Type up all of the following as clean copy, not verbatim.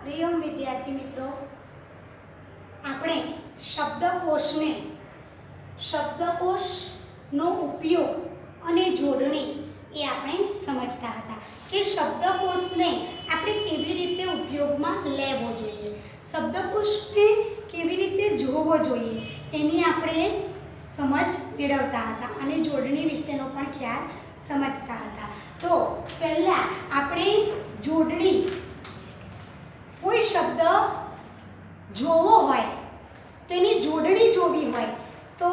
હરિઓમ વિદ્યાર્થી મિત્રો, આપણે શબ્દકોશને શબ્દકોશનો ઉપયોગ અને જોડણી એ આપણે સમજતા હતા કે શબ્દકોશને આપણે કેવી રીતે ઉપયોગમાં લેવો જોઈએ, શબ્દકોશને કેવી રીતે જોવો જોઈએ એની આપણે સમજ મેળવતા હતા અને જોડણી વિશેનો પણ ખ્યાલ સમજતા હતા। તો પહેલા આપણે જોડણી, કોઈ શબ્દ જોવો હોય તેની જોડણી જોવી હોય તો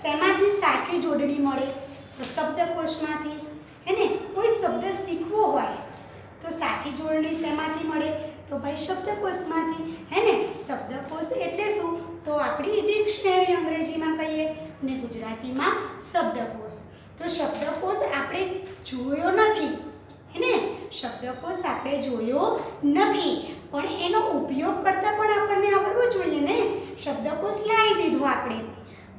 શેમાંથી સાચી જોડણી મળે? તો શબ્દકોશમાંથી, હે ને? કોઈ શબ્દ શીખવો હોય તો સાચી જોડણી શેમાંથી મળે? તો ભાઈ શબ્દકોશમાંથી, હે ને? શબ્દકોશ એટલે શું? તો આપણી ડિક્શનરી અંગ્રેજીમાં કહીએ અને ગુજરાતીમાં શબ્દકોશ। તો શબ્દકોશ આપણે જોયો નથી, હે ને? શબ્દકોશ આપણે જોયો નથી, પણ એનો ઉપયોગ કરતા પણ આપણને આવડવો જોઈએ ને। શબ્દકોશ લાવી દીધો આપણે,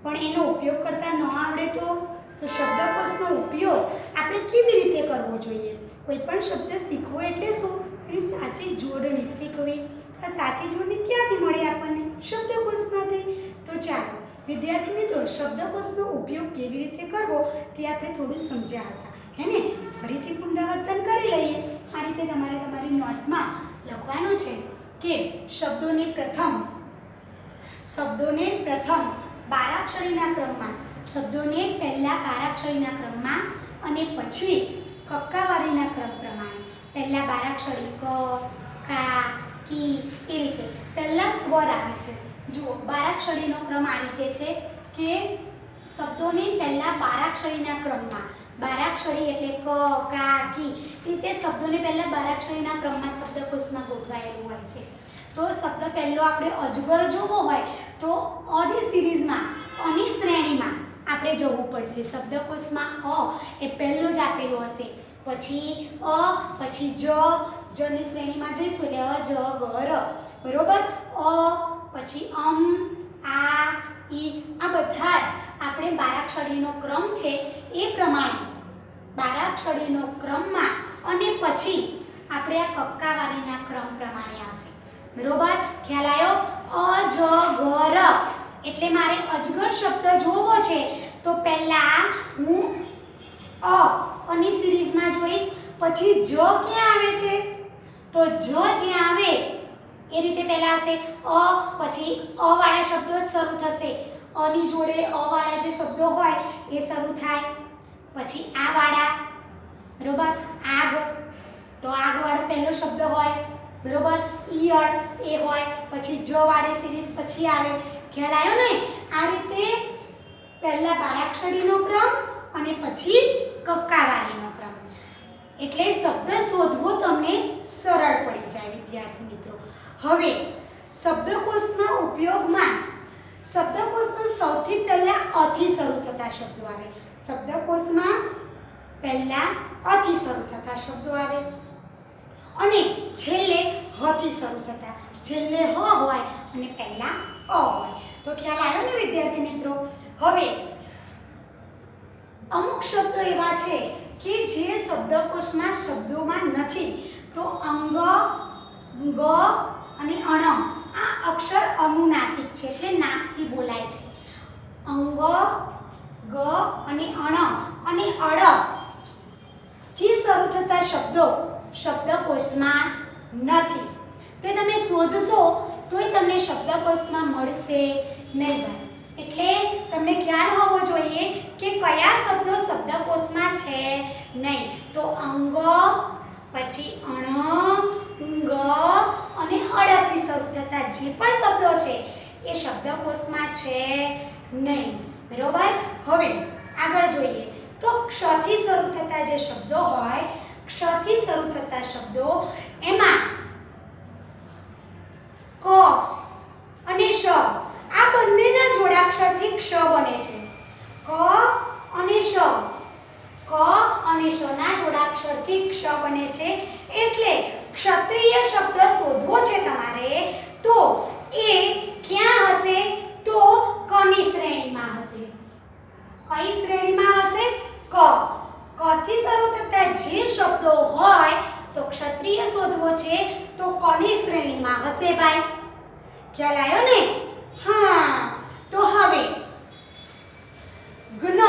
પણ એનો ઉપયોગ કરતા ન આવડે તો શબ્દકોશનો ઉપયોગ આપણે કેવી રીતે કરવો જોઈએ? કોઈ પણ શબ્દ શીખવો એટલે શું? એની સાચી જોડણી શીખવી। આ સાચી જોડણી ક્યાંથી મળે આપણને? શબ્દકોશમાંથી। તો ચાલો વિદ્યાર્થી મિત્રો, શબ્દકોશનો ઉપયોગ કેવી રીતે કરવો તે આપણે થોડું સમજ્યા હતા, હે ને? ફરીથી પુનરાવર્તન કરી લઈએ। આ રીતે તમારે તમારી નોટમાં લખવાનું છે કે શબ્દોને પ્રથમ બારાક્ષરીના ક્રમમાં, શબ્દોને પહેલા બારાક્ષરીના ક્રમમાં અને પછી કક્કાવારીના ક્રમ પ્રમાણે, પહેલા બારાક્ષરી ક, કા, કી એ રીતે પહેલા સ્વર આવે છે। જુઓ, બારાક્ષરીનો ક્રમ આ રીતે છે કે શબ્દોને પહેલા બારાક્ષરીના ક્રમમાં, બારાક્ષરી એટલે ક, કા, કી, એ રીતે શબ્દોને પહેલા બારાક્ષરીના ક્રમમાં શબ્દકોશમાં ગોઠવાયેલું હોય છે। તો શબ્દ પહેલો આપણે અજગર જોવો હોય તો અની સિરીઝમાં, અની શ્રેણીમાં આપણે જવું પડશે। શબ્દકોશમાં અ એ પહેલો જ આપેલો હશે, પછી અ, પછી જની શ્રેણીમાં જઈશું એટલે અ, જ, ગ, ર, બરોબર? અ, પછી આ, ઈ, આ બધા જ આપણે બારાક્ષરીનો ક્રમ છે એ પ્રમાણે બારાક્ષરીનો ક્રમમાં અને પછી આપણે આ કક્કાવારીના ક્રમ પ્રમાણે આવશે, બરોબર? ખ્યાલ આવ્યો? અજગર એટલે મારે અજગર શબ્દ જોવો છે તો પહેલા હું અની સિરીઝમાં જોઈશ, પછી જ ક્યાં આવે છે? તો જ જ્યાં આવે એ રીતે પહેલા આવશે અ, પછી અ વાળા શબ્દો જ શરૂ થશે, અની જોડે અ વાળા જે શબ્દો હોય એ શરૂ થાય, પછી આ વાળા, બરોબર? આગ, તો આગ વાળો પહેલો શબ્દ હોય, બરોબર? ઈયળ એ હોય, પછી જ વાળી સિરીઝ પછી આવે। ખ્યાલ આવ્યો ને? આ રીતે પહેલા બારાક્ષરીનો ક્રમ અને પછી કક્કાવારીનો ક્રમ, એટલે શબ્દ શોધવો તમને સરળ પડી જાય વિદ્યાર્થી મિત્રો। હવે શબ્દકોશના ઉપયોગમાં શબ્દકોશનો સૌથી પહેલા અથી શરૂ થતા શબ્દો આવે, શબ્દકોશમાં પહેલા અથી શરૂ થતા શબ્દો આવે અને છેલ્લે હથી શરૂ થતા, છેલ્લે હ હોય અને પહેલા અ હોય। તો ખ્યાલ આવ્યો ને વિદ્યાર્થી મિત્રો? હવે અમુક શબ્દો એવા છે કે જે શબ્દકોશના શબ્દોમાં નથી, તો અંગ, ગ અને અણ આ અક્ષર અનુનાસિક છે એટલે નાકથી બોલાય છે। અંગ, ગ અને અણ અને અળ થી શરૂ થતા શબ્દો શબ્દકોશમાં નથી, તે તમે શોધશો તોય તમને શબ્દકોશમાં મળશે નહીં। એટલે તમને ખ્યાલ હોવો જોઈએ કે કયા શબ્દો શબ્દકોશમાં છે નહીં। તો અંગ, પછી અણ, ઊંગ અને અળથી શરૂ થતા જે પણ શબ્દો છે એ શબ્દકોશમાં છે નહીં, બરોબર? હવે આગળ જોઈએ તો ક્ષથી શરૂ થતા જે શબ્દો હોય, ક્ષથી શરૂ થતા શબ્દો એમાં ક અને શ આ બંનેના જોડાક્ષરથી ક્ષ બને છે। ક અને શ, ક અને શ ના જોડાક્ષરથી ક્ષ બને છે, એટલે ક્ષત્રિય શબ્દ શોધવો છે તમારે તો એ ક્યાં હશે? તો કની શ્રેણીમાં હશે। કઈ શ્રેણીમાં હશે? ક થી શરૂ થતા જે શબ્દો હોય તો ક્ષત્રિય શોધવો છે શ્રેણીમાં હશે ભાઈ? ખ્યાલ આવ્યો ને? હા, તો હવે જ્ઞ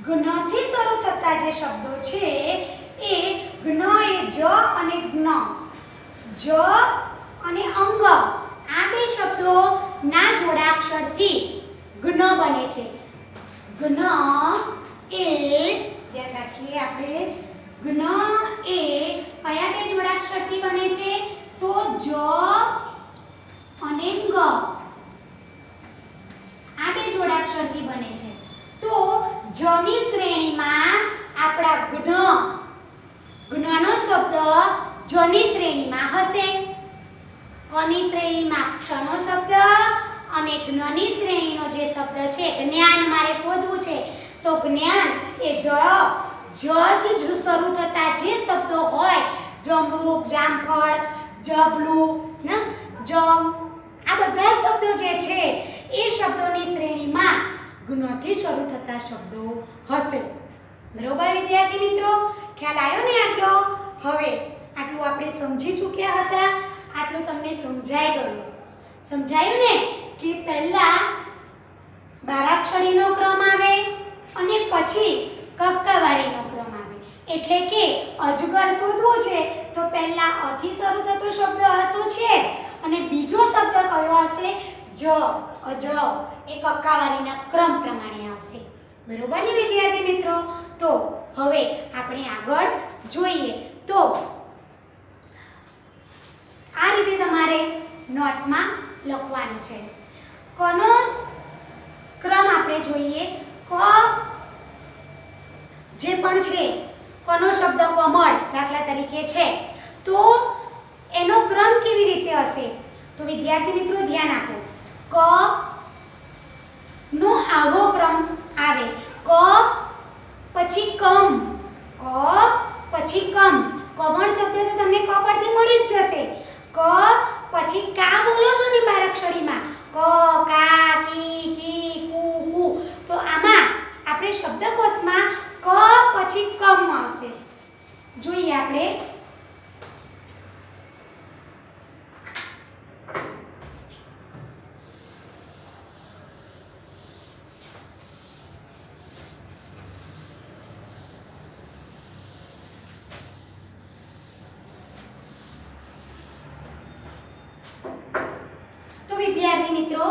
જ્ઞથી શરૂ થતા જે શબ્દો છે એ જ્ઞ એ જ અને જ્ઞ, જ અને અંગ, આ બે શબ્દો ના જોડાક્ષરથી જ્ઞ બને છે. જ્ઞ એ ધ્યાન રાખીએ આપણે, જ્ઞ એ કયા બે જોડાક્ષરથી બને છે? તો જ અને ગ, આ બે જોડાક્ષરથી બને છે. તો જ ની શ્રેણીમાં આપણા જ્ઞનો શબ્દ જ ની શ્રેણીમાં હશે. કની શ્રેણીમાં ક્ષનો શબ્દ અને જ્ઞની શ્રેણીનો જે શબ્દ છે જ્ઞાન મારે શોધવું છે. તો જ્ઞાન એ જ થી શરૂ થતા જે શબ્દો હોય, જમરૂખ, જામફળ, જબલું, જમ, આ બધા શબ્દો જે છે એ શબ્દોની શ્રેણીમાં જ્ઞથી શરૂ થતા શબ્દો હશે. બરોબર વિદ્યાર્થી મિત્રો, ખ્યાલ આવ્યો ને આટલો? હવે આટલું આપણે સમજી ચૂક્યા હતા, આટલું તમને સમજાઈ ગયું. સમજાયું ને કે પહેલા બારાક્ષરીનો ક્રમ આવે અને પછી કક્કાવાળીનો ક્રમ આવે. એટલે કે અજગર શોધવું છે તો પહેલા અ થી શરૂ થતો શબ્દ હતો છે જ, અને બીજો શબ્દ કયો આવશે? જ, અજ, એ કક્કાવાળીના ક્રમ પ્રમાણે આવશે. બરોબર ને વિદ્યાર્થી મિત્રો? તો હવે આપણે આગળ જોઈએ. તો આ રીતે તમારે નોટમાં લખવાનું છે. કનો ક્રમ આપણે જોઈએ. ક જે પણ છે, કનો શબ્દ કમળ દાખલા તરીકે છે, તો એનો ક્રમ કેવી રીતે હશે? તો વિદ્યાર્થી મિત્રો ધ્યાન આપો. ક નો આવો ક્રમ આવે. ક પછી કમ, ક પછી કમ. કમળ શબ્દ તો તમને ક પરથી મળી જ જશે. ક પછી કા બોલો છો ને બારાક્ષરીમાં, ક, કા, કી, કી, કુ, કુ. તો આમાં આપણે શબ્દકોશમાં ક પછી કમ આવશે. જોઈએ આપણે. વિદ્યાર્થી મિત્રો,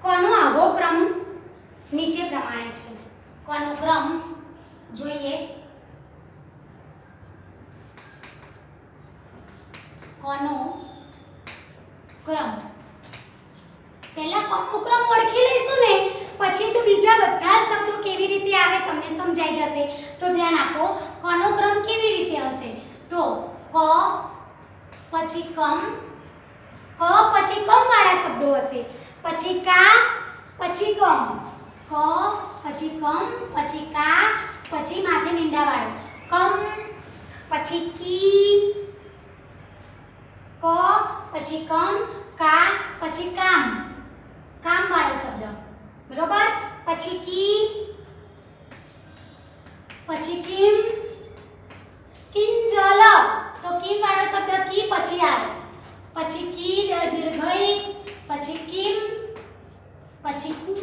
કોનો આવો ક્રમ નીચે પ્રમાણે છે. કોનો ક્રમ જોઈએ. કોનો ક્રમ, પહેલા કોનો ક્રમ ઓળખી લઈશું ને પછી તો બીજા બધા શબ્દો કેવી રીતે આવે તમને સમજાઈ જશે. તો ધ્યાન આપો, કોનો ક્રમ કેવી રીતે હશે? તો ક પછી કમ, ક પછી કમ વાળા શબ્દો હશે, પછી કા પછી કમ, ક પછી કમ પછી કા પછી માથે મીંડા વાળો કમ, પછી કી, ક પછી કમ, કા પછી કામ, કામ વાળો શબ્દ. બરોબર? પછી કી, પછી કિમ, કિંજલ, તો કિમ વાળો શબ્દ કી પછી આવે. પછી કી દીર્ઘઈ, પછી કિમ, પછી કુ,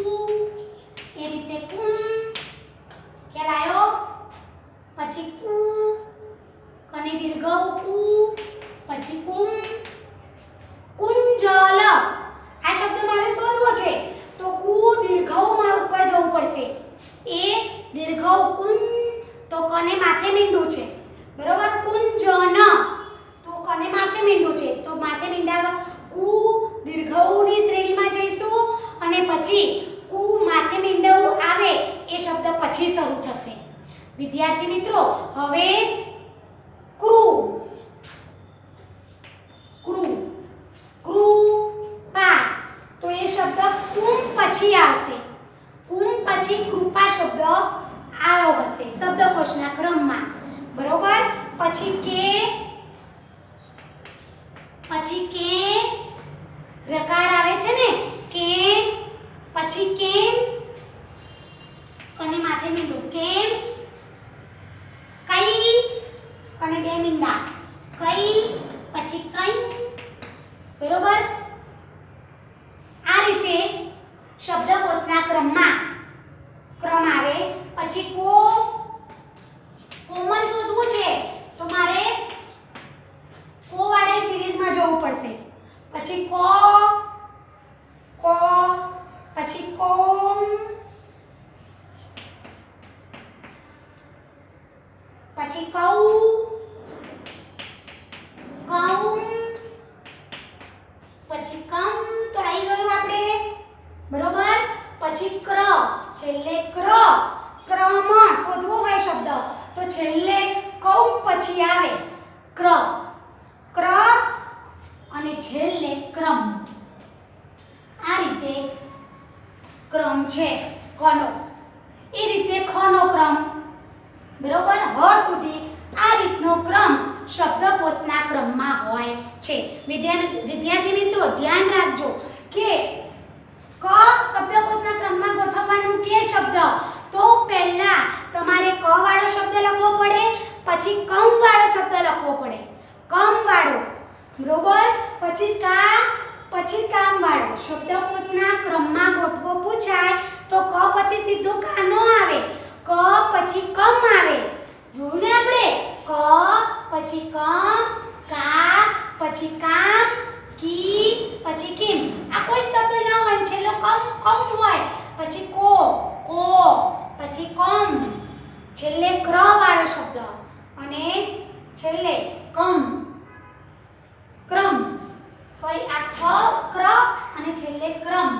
એ રીતે કુમ. ખ્યાલ આવ્યો? પછી કુ, કને દીર્ઘ કુ, પછી કુમ, કુંજલ. આ શબ્દ મારે શોધવો છે તો કુ દીર્ઘમાં ઉપર જવું પડશે. એ દીર્ઘ કુન, તો કને માથે મીંડું છે. બરોબર? કુંજન, તો કને માથે મીંડું છે, તો માથે મીંડા કુ દીર્ઘની શ્રેણીમાં જઈશું અને પછી કુ માથે મીંડું આવે એ શબ્દ પછી શરૂ થશે. વિદ્યાર્થી મિત્રો, હવે ક્રુ, ક્રુ, કૃપા, તો એ શબ્દ કુમ પછી આવશે. કુમ પછી કૃપા શબ્દ આવ્યો હશે શબ્દકોશના ક્રમમાં. બરોબર? પછી કે, પછી કે રકાર આવે છે ને, કે પછી કેમ, કને માથે મીંડું કેમ, કઈ, કને બે મીંડા કઈ, પછી કઈ, બરોબર? આ રીતે શબ્દકોશના ક્રમમાં ક્રમ આવે. પછી કોમલ શોધવું છે તો મારે કો વાળી સિરીઝમાં જવું પડશે. પછી કો પછી કોમ, પછી કૌ, કૌમ, પછી કમ. તો આવી ગયું આપણે. બરોબર? પછી ક્ર, છેલ્લે ક્રમ શોધવો હોય શબ્દ તો છેલ્લે કૌમ પછી આવે ક્ર અને છેલ્લે ક્રમ. આ રીતે ક્રમ છે કનો. એ રીતે ખનો ક્રમ. બરોબર? હ સુધી આ રીતનો ક્રમ શબ્દકોશના ક્રમમાં હોય છે. વિદ્યાર્થી મિત્રો ધ્યાન રાખજો કે ક શબ્દકોશના ક્રમમાં ગોઠવવાનું કે શબ્દ તો પહેલા તમારે ક વાળો શબ્દ લખવો પડે, પછી કમ વાળો શબ્દ લખવો પડે. કમ વાળો. બરોબર? પછી કા, પછી કામ વાળો. શબ્દકોશના ક્રમમાં ગોઠવો પૂછાય તો ક પછી સીધો કા નો આવે, ક પછી કમ આવે. જોયું ને આપણે? ક પછી કમ, કા પછી કામ, કી પછી કિમ. આ કોઈ શબ્દ ના હોય, છેલ્લો કમ હોય. પછી કો પછી કમ, છેલ્લે ક્ર વાળો શબ્દ અને છેલ્લે ક્રમ. સોરી, આ ક્ર અને છેલ્લે ક્રમ.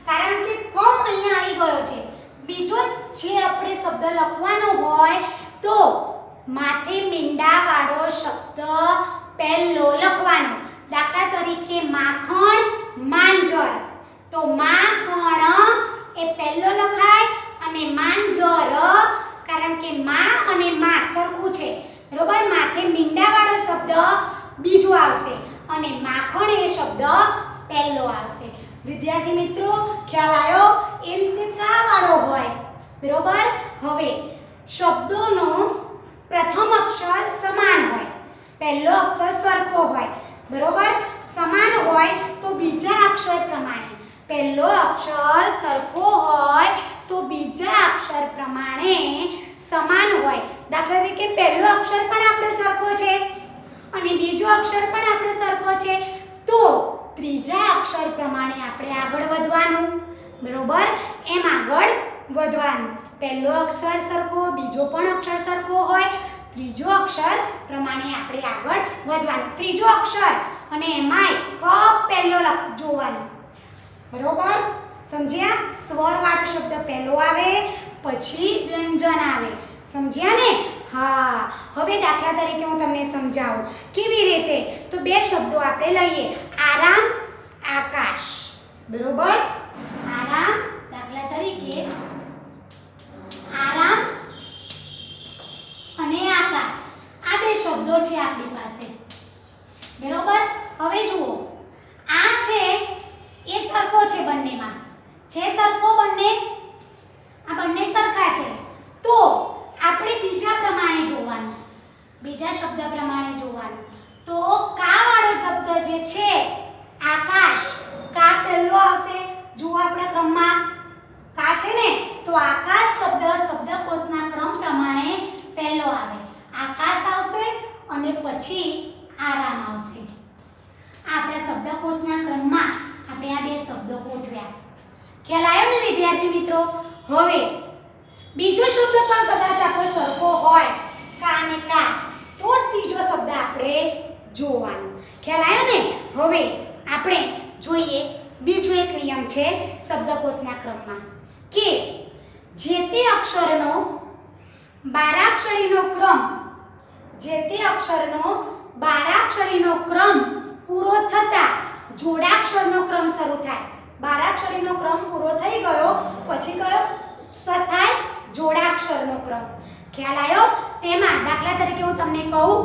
કારણ કે કમ અહીંયા આવી ગયો છે. બીજો જે આપણે શબ્દ લખવાનો હોય તો માથે મીંડા વાળો શબ્દ પહેલો લખવાનો. દાખલા તરીકે માખણ, માંજર. તો માખણ એ પહેલો લખાય અને માંજર કારણ કે મા અને મા સરખું છે. બરોબર? માથે મીંડા વાળો શબ્દ બીજો આવશે અને માખણ એ શબ્દ પહેલો આવશે. વિદ્યાર્થી મિત્રો ખ્યાલ આવ્યો? એ રીતે કા વાળો હોય. બરોબર? હવે શબ્દોનો પ્રથમ અક્ષર સમાન હોય, પહેલો અક્ષર સરખો હોય. બરોબર? સમાન હોય તો બીજા અક્ષર પ્રમાણે. પહેલો અક્ષર સરખો હોય તો બીજા અક્ષર પ્રમાણે સમાન હોય. દાખલા તરીકે પહેલો અક્ષર પણ આપણો સરખો છે અને બીજો અક્ષર પણ આપણો સરખો છે તો ત્રીજા અક્ષર પ્રમાણે આપણે આગળ વધવાનું. બરોબર? એમ આગળ વધવાનું. પહેલો અક્ષર સરખો, બીજો પણ અક્ષર સરખો હોય, ત્રીજો અક્ષર પ્રમાણે આપણે આગળ વધવાનું. ત્રીજો અક્ષર અને એમાંય ક પહેલો જોવાનું. બરોબર? સમજ્યા? સ્વર વાળો શબ્દ પહેલો આવે પછી વ્યંજન આવે. સમજ્યા ને? હા. હવે દાખલા તરીકે હું તમને સમજાવું કેવી રીતે. તો બે શબ્દો આપણે લઈએ. આરામ, આકાશ. બરોબર? આરામ. દાખલા તરીકે આરામ અને આકાશ. આ બે શબ્દો છે આપણી પાસે. બરોબર? હવે જુઓ, આ છે એ સરખો છે બંનેમાં. છે સરખો બંને? આ બંને સરખા છે. તો આપણે બીજા પ્રમાણે જોવાનું. બીજા શબ્દ પ્રમાણે જોવાનું. તો કા વાળો શબ્દ જે છે આકાશ, કા પહેલો આવશે. જુઓ આપણા ક્રમમાં કા છે ને, તો આકાશ શબ્દ શબ્દકોશના ક્રમ પ્રમાણે પહેલો આવે. આકાશ આવશે અને પછી આરામ આવશે. આપણા શબ્દકોશના ક્રમમાં આપણે આ બે શબ્દો ગોઠવ્યા. ખ્યાલ આવ્યો ને વિદ્યાર્થી મિત્રો? હવે બીજો શબ્દ પણ કદાચ આપણો સરખો હોય, કા અને કા, તો ત્રીજો શબ્દ આપણે જોવાનો. ખ્યાલ આવ્યો ને? હવે આપણે જોઈએ બીજો એક નિયમ છે શબ્દકોશના ક્રમમાં કે જે તે અક્ષરનો બારાક્ષરીનો ક્રમ, જે તે અક્ષરનો બારાક્ષરીનો ક્રમ પૂરો થતા જોડાક્ષરનો ક્રમ શરૂ થાય. બારાક્ષરીનો ક્રમ પૂરો થઈ ગયો પછી કયો થાય? જોડાક્ષરનો ક્રમ. ખ્યાલ આવ્યો? તેમાં દાખલા તરીકે હું તમને કહું,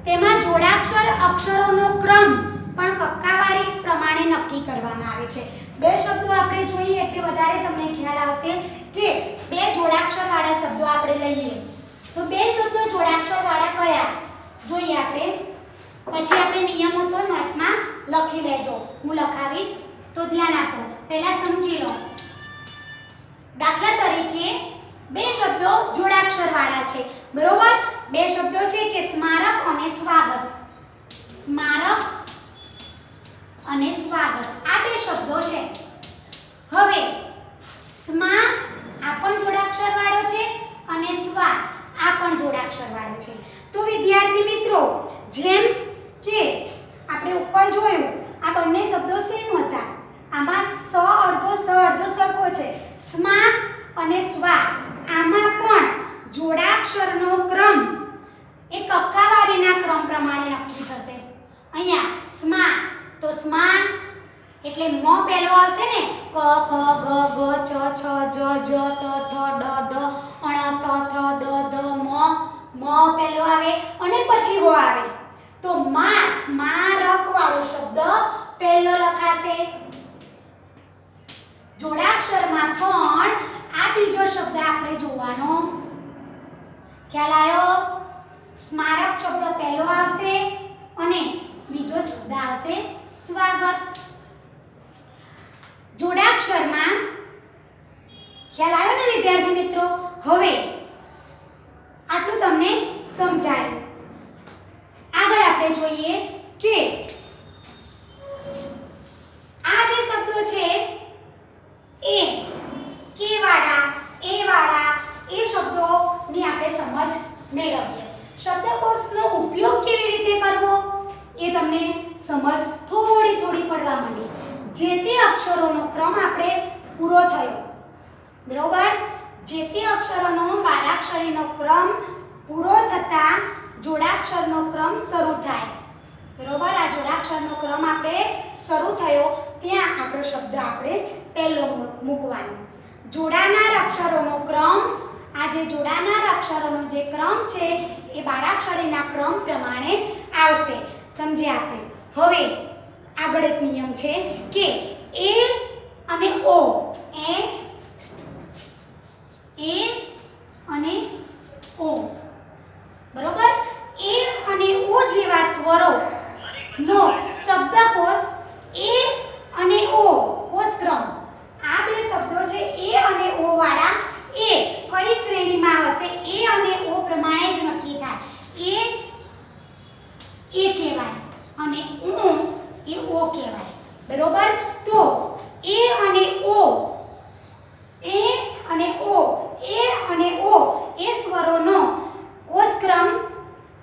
તેમાં જોડાક્ષર અક્ષરોનો ક્રમ પણ કક્કાવારી પ્રમાણે નક્કી કરવામાં આવે છે. બે શબ્દો આપણે જોઈએ એટલે વધારે તમને ખ્યાલ આવશે કે બે જોડાક્ષર વાળા શબ્દો આપણે લઈએ તો બે શબ્દો જોડાક્ષર વાળા કયા જોઈએ આપણે. પછી આપણે નિયમો તો નોટમાં લખી લેજો. હું લખાવીશ તો ધ્યાન આપો. પહેલા સમજી લો. દાખલા તરીકે બે શબ્દો જોડાક્ષર વાળા છે, બરોબર? બે શબ્દો છે કે સ્મારક અને સ્વાગત. સ્મારક અને સ્વાગત આ બે શબ્દો છે. હવે સ્મા આ પણ જોડાક્ષર વાળો છે અને સ્વા આ પણ જોડાક્ષર વાળો છે. તો વિદ્યાર્થી મિત્રો, જેમ કે આપણે ઉપર જોયું આ બંને શબ્દો સેમ હતા. આમાં સ અડધો સરખો છે. સ્મા અને સ્વા આમાં પણ જોડાક્ષરનો ક્રમ એ કક્કાવારીના ક્રમ પ્રમાણે નક્કી થશે. અહીંયા સ્મા તો સ્મા એટલે મ પહેલો આવશે ને, ક ખ ગ ઘ ચ છ જ જ ટ ઠ ડ ઢ અણ થ થ દ ધ મ પહેલો આવે અને પછી હો આવે. તો મા સ્મારક વાળો શબ્દ પહેલો લખાશે. જોડાક્ષરમાં પણ આ બીજો શબ્દ આપણે જોવાનો. ખ્યાલ આવ્યો? સ્મારક શબ્દ પહેલો આવશે અને બીજો શબ્દ આવશે સ્વાગત. જોડાક્ષરમાં ખ્યાલ આવ્યો ને વિદ્યાર્થી મિત્રો? હવે આટલું તમને સમજાયું. આગળ આપણે જોઈએ કે આ જે શબ્દો છે એ કે વાળા, એ વાળા, એ શબ્દોની આપણે સમજ મેળવીએ. શબ્દકોશનો ઉપયોગ કેવી રીતે કરવો એ તમને સમજ થોડી પડવા માંડી. જે તે અક્ષરોનો ક્રમ આપણે પૂરો થયો, બરોબર? જે તે અક્ષરોનો બારાક્ષરીનો ક્રમ પૂરો થતા જોડાક્ષરનો ક્રમ શરૂ થાય, બરોબર? આ જોડાક્ષરનો ક્રમ આપણે શરૂ થયો ત્યાં આપણો શબ્દ આપણે પહેલો મૂકવાનો. જોડાનાર અક્ષરોનો ક્રમ, આ જે જોડાનાર અક્ષરોનો જે ક્રમ છે એ બારાક્ષરીના ક્રમ પ્રમાણે આવશે. સમજ્યા આપણે? હવે આગળ એક નિયમ છે કે એ અને ઓ, એ અને ઓ, બરોબર? એ અને ઓ જેવા સ્વરો નો શબ્દકોશ એ અને ઓ કોષક્રમ, આ બે શબ્દો છે એ અને ઓ વાળા, એ કઈ શ્રેણીમાં હશે એ અને ઓ પ્રમાણે જ નક્કી થાય. એ કહેવાય અને ઓ એ ઓ કહેવાય, બરોબર? તો એ અને ઓ, એ અને ઓ, એ અને ઓ એ સ્વરોનો કોષક્રમ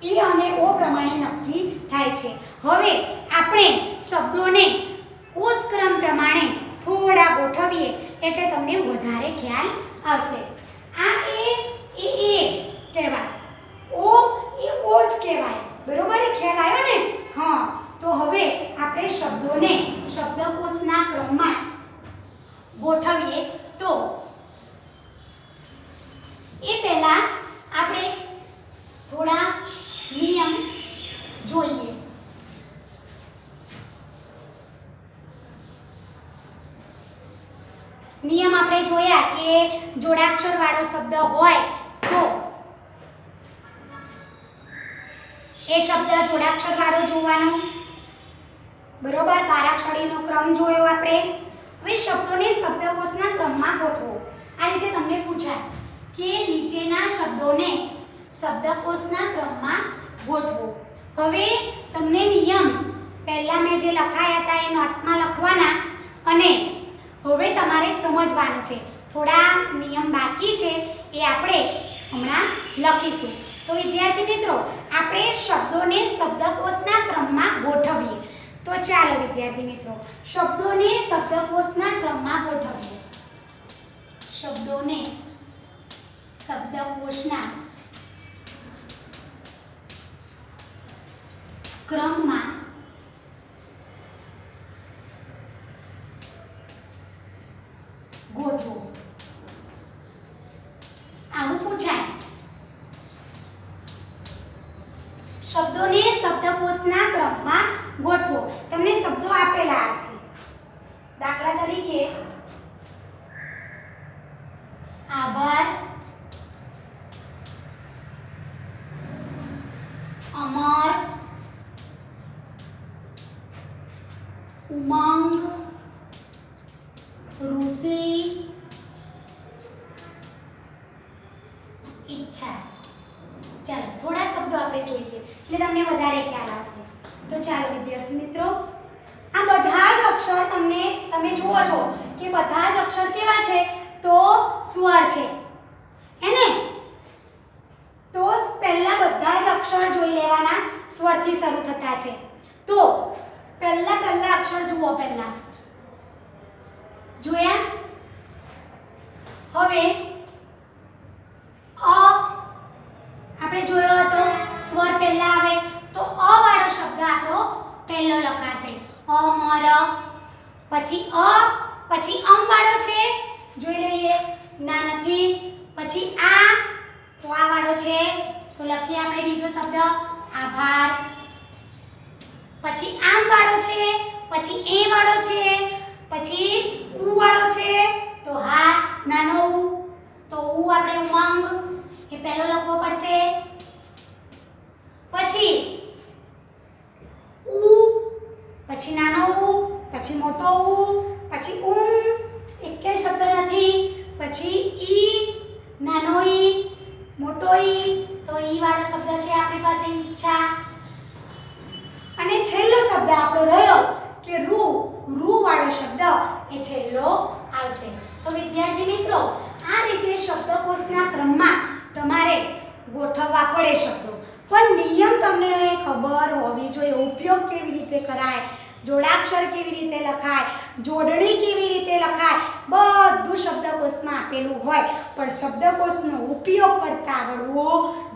એ અને ઓ પ્રમાણે નક્કી થાય છે. હવે આપણે શબ્દોને કોષક્રમ પ્રમાણે થોડા ગોઠવીએ એટલે તમને વધારે ખ્યાલ આવશે. આ એ કહેવાય, ઓ એ ઓ જ કહેવાય, બરોબર? એ ખ્યાલ આવ્યો ને? હા. તો હવે આપણે શબ્દોને શબ્દકોશના ક્રમમાં ગોઠવીએ તો એ પહેલા આપણે થોડા નિયમ જોઈએ. નિયમ આપણે જોયા કે જોડાક્ષર વાળો શબ્દ હોય તો એ શબ્દ જોડાક્ષર વાળો જોવાનો, બરોબર? બારાક્ષરીનો ક્રમ જોયો આપણે. હવે શબ્દોને શબ્દકોશના ક્રમમાં ગોઠવો. આ રીતે તમને પૂછાય કે નીચેના શબ્દોને શબ્દકોશના ક્રમમાં ગોઠવો. હવે તમને નિયમ પહેલા મેં જે લખાયા હતા એ નોટમાં લખવાના અને હવે તમારે સમજવાનું છે. થોડા નિયમ બાકી છે એ આપણે હમણાં લખીશું. તો વિદ્યાર્થી મિત્રો, આપણે શબ્દોને શબ્દકોશના ક્રમમાં ગોઠવીએ. તો ચાલો વિદ્યાર્થી મિત્રો, શબ્દોને શબ્દકોશના ક્રમમાં ગોઠવીએ. શબ્દોને શબ્દકોશના ક્રમમાં ગોઠવો. આવું પૂછાય. શબ્દોને શબ્દકોશના ક્રમમાં ગોઠવો. તમને શબ્દો આપેલા હશે. દાખલા તરીકે આભાર, અમર, ઉમંગ, રુચિ, ઈચ્છા. ચાલો થોડા શબ્દો આપણે જોઈએ એટલે તમને વધારે ખ્યાલ આવશે. તો ચાલો વિદ્યાર્થી મિત્રો, આ બધા જ અક્ષર તમે જુઓ છો કે બધા જ અક્ષર કેવા છે? તો સ્વર છે, હે ને? તો પહેલા બધા જ અક્ષર જોઈ લેવાના સ્વરથી શરૂ થતા છે. તો પહેલા અક્ષર જુઓ. પહેલા જોયા? હવે અ આપણે જોયો હતો સ્વર પહેલા આવે તો અ વાળો શબ્દ આપણો પહેલો લખાશે. અમર, પછી અ, પછી અમ વાળો છે, જોઈ લઈએ. ના નથી. પછી આ, તો આ વાળો છે, તો લખીએ આપણે બીજો શબ્દ આભાર. પછી આમ વાળો છે, પછી એ વાળો છે, પછી ઉ વાળો છે, તો હા નાનો ઉ, તો ઉ આપણે ઉમંગ એ પહેલો લખવો પડશે. પછી ઉ, પછી નાનો ઉ, પછી મોટો ઉ, પછી એક કે શબ્દ નથી. પછી ઈ, નાનો ઈ, મોટો ઈ, તો ઈ વાળો શબ્દ છે આપણી પાસે ઈચ્છા. અને છેલ્લો શબ્દ આપણો રહ્યો કે રૂ વાળો શબ્દ એ છેલ્લો આવશે. તો વિદ્યાર્થી મિત્રો, આ રીતે શબ્દકોશના ક્રમમાં તમારે ગોઠવવા પડે શબ્દો. પણ નિયમ તમને ખબર હોવી જોઈએ. ઉપયોગ કેવી રીતે કરાય, જોડાક્ષર કેવી રીતે લખાય, જોડણી કેવી રીતે લખાય, બધું શબ્દકોશમાં આપેલું હોય. પણ શબ્દકોશનો ઉપયોગ કરતા આવડવો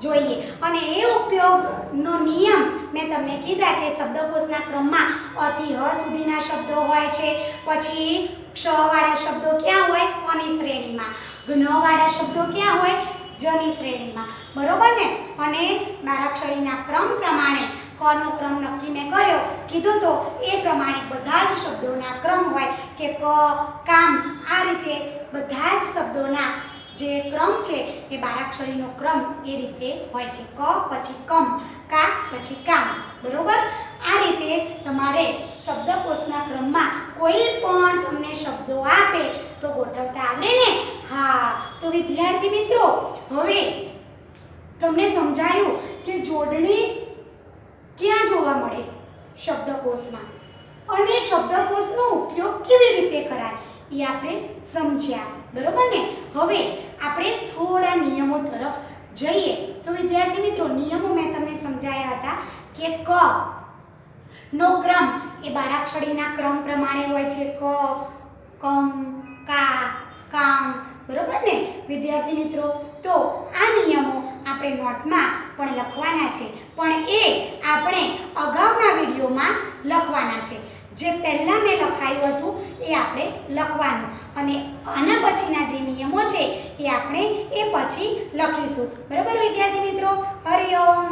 જોઈએ. અને એ ઉપયોગનો નિયમ મેં તમને કીધા કે શબ્દકોશના ક્રમમાં અ થી હ સુધીના શબ્દો હોય છે. પછી ક્ષ વાળા શબ્દો ક્યાં હોય? અની શ્રેણીમાં. જ્ઞ વાળા શબ્દો ક્યાં હોય? જની શ્રેણીમાં. બરોબર ને? અને બારાક્ષરીના ક્રમ પ્રમાણે કનો ક્રમ નક્કી મેં કર્યો કીધું તો એ પ્રમાણે બધા જ શબ્દોના ક્રમ હોય કે ક, કામ, આ રીતે બધા જ શબ્દોના જે ક્રમ છે એ બારાક્ષરીનો ક્રમ એ રીતે હોય છે. ક પછી કમ, કા પછી કામ. બરોબર? આ રીતે તમારે શબ્દકોશના ક્રમમાં કોઈ પણ તમને શબ્દો આપે તો ગોઠવતા આવડે ને? હા. તો વિદ્યાર્થી મિત્રો, હવે તમને સમજાયું કે જોડણી ક્યાં જોવા મળે શબ્દકોશમાં, અને શબ્દકોશનો ઉપયોગ કેવી રીતે કરાય એ આપણે સમજ્યા. બરોબર ને? હવે આપણે થોડા નિયમો તરફ જઈએ. તો વિદ્યાર્થી મિત્રો, નિયમો મેં તમને સમજાયા હતા કે ક નો ક્રમ એ બારાક્ષરીના ક્રમ પ્રમાણે હોય છે. ક, કમ, કા, કામ. બરોબર ને વિદ્યાર્થી મિત્રો? તો આ નિયમો આપણે નોટમાં પણ લખવાના છે, પણ એ આપણે અગાઉના વિડીયોમાં લખવાના છે. જે પહેલા મેં લખાયું હતું એ આપણે લખવાનું, અને આના પછીના જે નિયમો છે એ આપણે એ પછી લખીશું. બરોબર વિદ્યાર્થી મિત્રો? હરિઓમ.